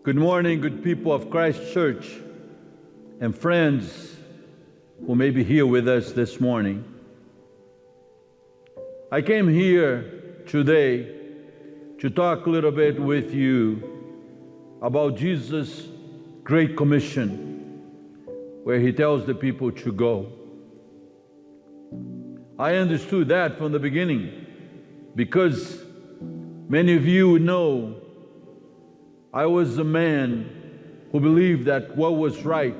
Good morning, good people of Christ Church and friends who may be here with us this morning. I came here today to talk a little bit with you about Jesus' Great Commission, where He tells the people to go. I understood that from the beginning because many of you know I was a man who believed that what was right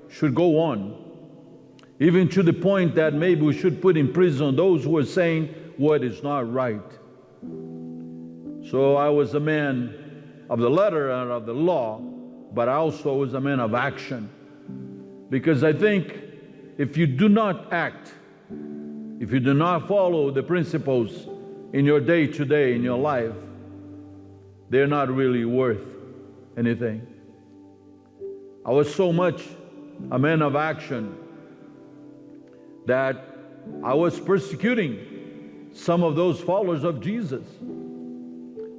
should go on, even to the point that maybe we should put in prison those who are saying what is not right. So I was a man of the letter and of the law, but I also was a man of action. Because I think if you do not act, if you do not follow the principles in your day-to-day, in your life, they're not really worth anything. I was so much a man of action that I was persecuting some of those followers of Jesus.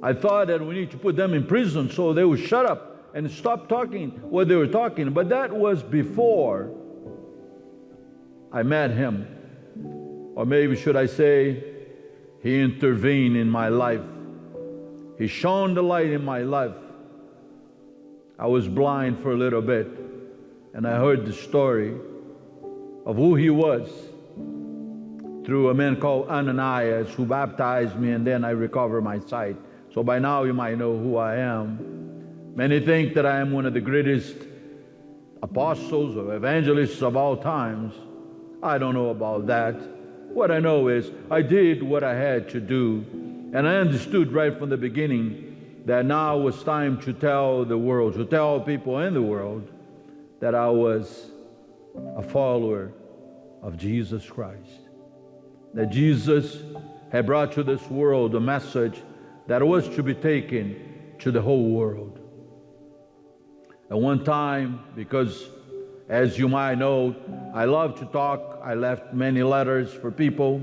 I thought that we need to put them in prison so they would shut up and stop talking what they were talking. But that was before I met Him. Or maybe should I say, He intervened in my life. He shone the light in my life. I was blind for a little bit, and I heard the story of who He was through a man called Ananias who baptized me, and then I recovered my sight. So by now you might know who I am. Many think that I am one of the greatest apostles or evangelists of all times. I don't know about that. What I know is I did what I had to do, and I understood right from the beginning that now was time to tell the world, to tell people in the world that I was a follower of Jesus Christ. That Jesus had brought to this world a message that was to be taken to the whole world. At one time, because as you might know, I love to talk. I left many letters for people.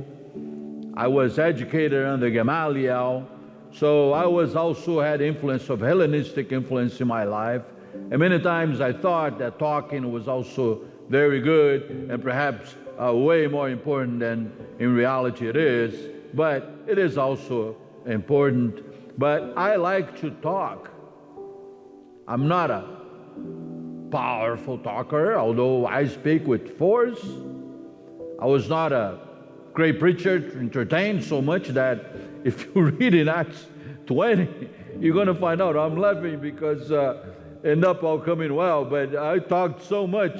I was educated under Gamaliel, so I was also had influence of Hellenistic influence in my life. And many times I thought that talking was also very good and perhaps way more important than in reality it is. But it is also important. But I like to talk. I'm not a powerful talker, although I speak with force. I was not a great preacher to entertain so much that if you read in Acts 20, you're going to find out I'm laughing because end up all coming well. But I talked so much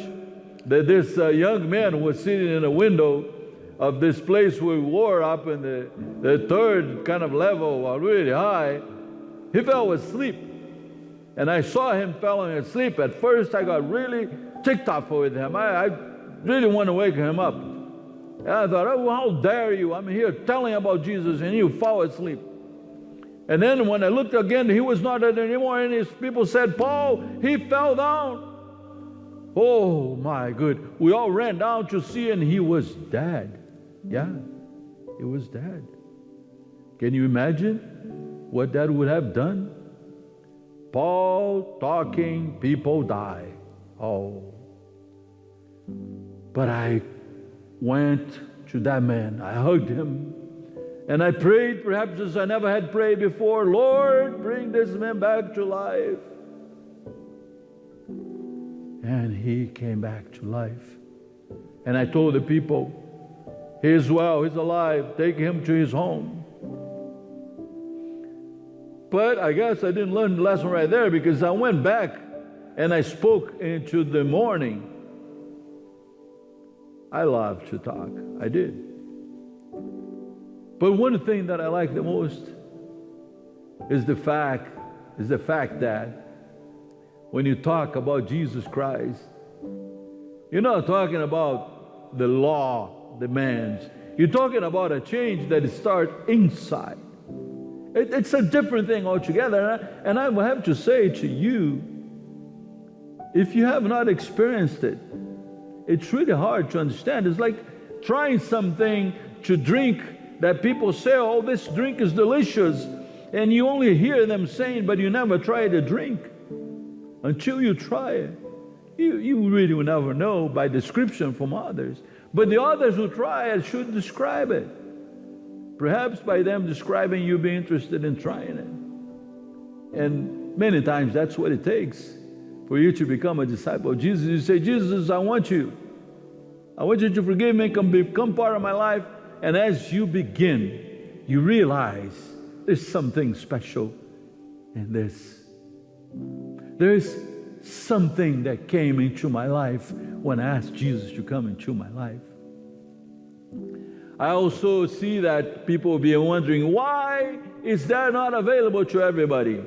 that this young man was sitting in a window of this place we were up in the third kind of level, really high. He fell asleep. And I saw him falling asleep. At first, I got really ticked off with him. I really want to wake him up. And I thought, oh, how dare you? I'm here telling about Jesus and you fall asleep. And then when I looked again, he was not there anymore. And his people said, Paul, he fell down. Oh, my good. We all ran down to see, and he was dead. Yeah, he was dead. Can you imagine what that would have done? Paul talking, people die. Oh. But I went to that man. I hugged him. And I prayed, perhaps as I never had prayed before, Lord, bring this man back to life. And he came back to life. And I told the people, he is well, he's alive. Take him to his home. But I guess I didn't learn the lesson right there, because I went back and I spoke into the morning. I love to talk. I did. But one thing that I like the most is the fact that when you talk about Jesus Christ, you're not talking about the law demands. You're talking about a change that starts inside. It's a different thing altogether. And I will have to say to you, if you have not experienced it, it's really hard to understand. It's like trying something to drink that people say, oh, this drink is delicious. And you only hear them saying, but you never try the drink. Until you try it, you really will never know by description from others. But the others who try it should describe it. Perhaps by them describing, you'll be interested in trying it. And many times that's what it takes for you to become a disciple of Jesus. You say, Jesus, I want you to forgive me, become part of my life. And as you begin, you realize there's something special in this. There's something that came into my life when I asked Jesus to come into my life. I also see that people will be wondering, why is that not available to everybody?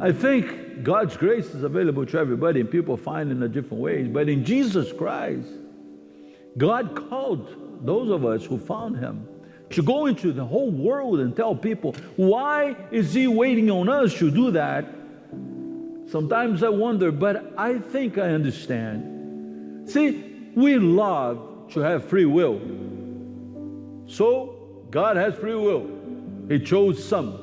I think God's grace is available to everybody, and people find it in different ways. But in Jesus Christ, God called those of us who found Him to go into the whole world and tell people. Why is He waiting on us to do that? Sometimes I wonder, but I think I understand. See, we love to have free will. So, God has free will. He chose some.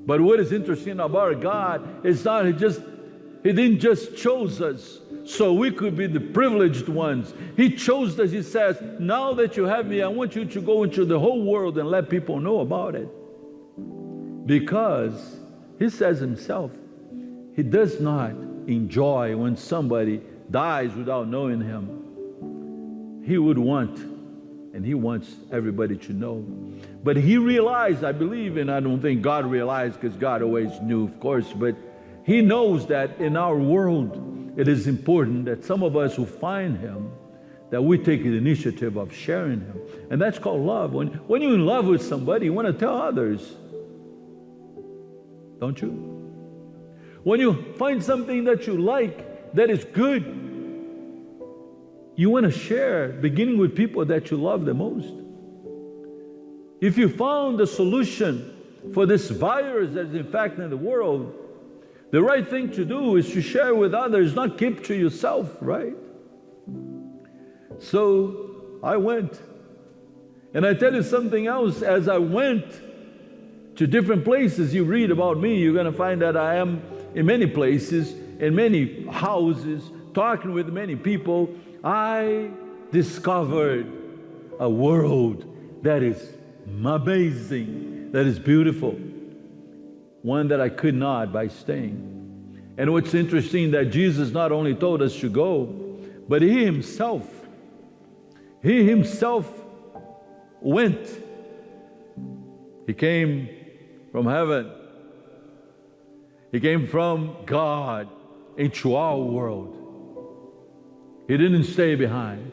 But what is interesting about God is not He didn't just choose us so we could be the privileged ones. He chose us. He says, now that you have me, I want you to go into the whole world and let people know about it. Because He says Himself, He does not enjoy when somebody dies without knowing Him. He would want, and He wants everybody to know. But He realized, I believe, and I don't think God realized, because God always knew, of course, but He knows that in our world, it is important that some of us who find Him, that we take the initiative of sharing Him. And that's called love. When you're in love with somebody, you want to tell others. Don't you? When you find something that you like, that is good, you want to share, beginning with people that you love the most. If you found the solution for this virus that is infecting the world, the right thing to do is to share with others, not keep to yourself, right? So I went. And I tell you something else, as I went to different places, you read about me, you're going to find that I am in many places, in many houses, talking with many people. I discovered a world that is amazing, that is beautiful, one that I could not by staying. And what's interesting, that Jesus not only told us to go, but He Himself went. He came from heaven. He came from God into our world. He didn't stay behind.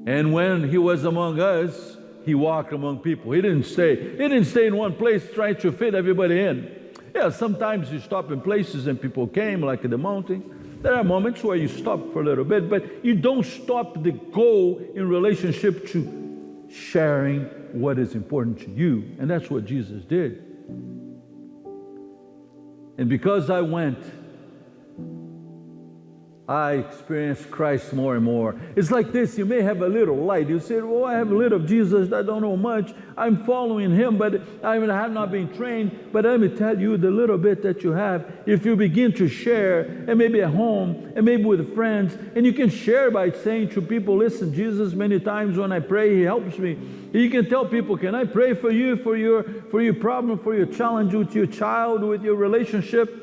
And when He was among us, He walked among people. He didn't stay in one place trying to fit everybody in. Yeah, sometimes you stop in places and people came, like at the mountain. There are moments where you stop for a little bit, but you don't stop the goal in relationship to sharing what is important to you. And that's what Jesus did. And because I went, I experienced Christ more and more. It's like this, you may have a little light. You say, oh, I have a little of Jesus, I don't know much. I'm following Him, but I have not been trained. But let me tell you, the little bit that you have, if you begin to share, and maybe at home, and maybe with friends, and you can share by saying to people, listen, Jesus, many times when I pray, He helps me. You can tell people, can I pray for you, for your problem, for your challenge with your child, with your relationship?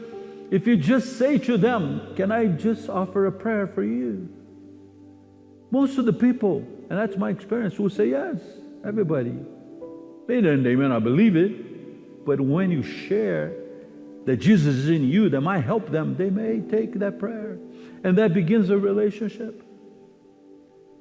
If you just say to them, can I just offer a prayer for you? Most of the people, and that's my experience, will say yes, everybody. They may not believe it, but when you share that Jesus is in you, that might help them, they may take that prayer. And that begins a relationship.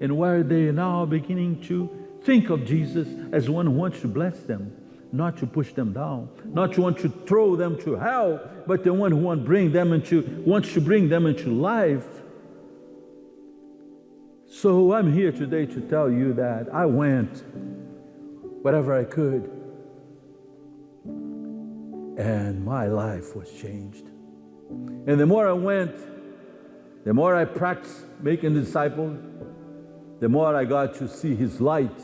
And where they are now beginning to think of Jesus as one who wants to bless them, not to push them down, not to want to throw them to hell, but the one who wants to bring them into life. So I'm here today to tell you that I went whatever I could, and my life was changed. And the more I went, the more I practiced making disciples, the more I got to see His light,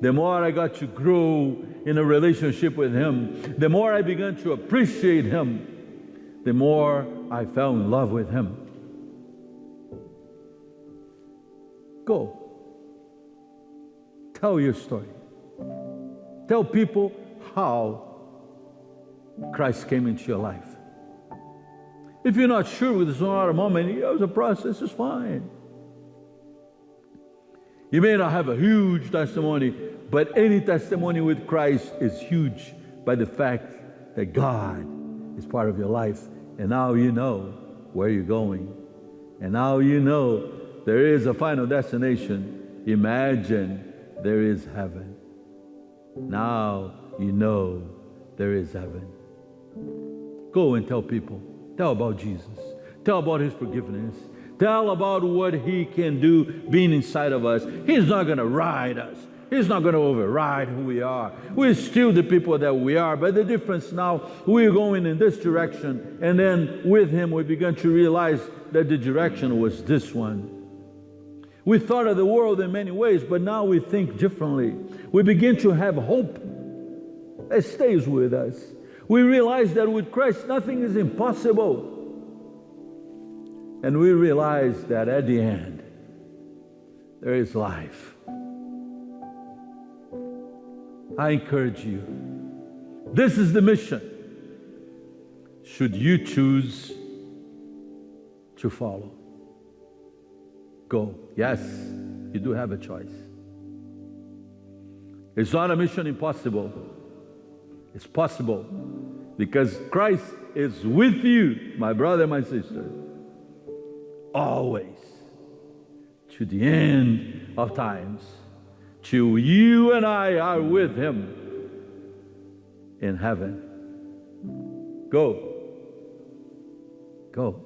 the more I got to grow in a relationship with Him, the more I began to appreciate Him, the more I fell in love with Him. Go. Tell your story. Tell people how Christ came into your life. If you're not sure with this one moment, it was a process, it's fine. You may not have a huge testimony, but any testimony with Christ is huge by the fact that God is part of your life. And now you know where you're going. And now you know there is a final destination. Imagine there is heaven. Now you know there is heaven. Go and tell people. Tell about Jesus. Tell about His forgiveness. Tell about what He can do being inside of us. He's not going to ride us. He's not going to override who we are. We're still the people that we are, but the difference now, we're going in this direction, and then with Him we began to realize that the direction was this one. We thought of the world in many ways, but now we think differently. We begin to have hope that stays with us. We realize that with Christ nothing is impossible. And we realize that at the end, there is life. I encourage you. This is the mission. Should you choose to follow, go. Yes, you do have a choice. It's not a mission impossible. It's possible because Christ is with you, my brother, my sister, always, to the end of times, till you and I are with Him in heaven. Go. Go.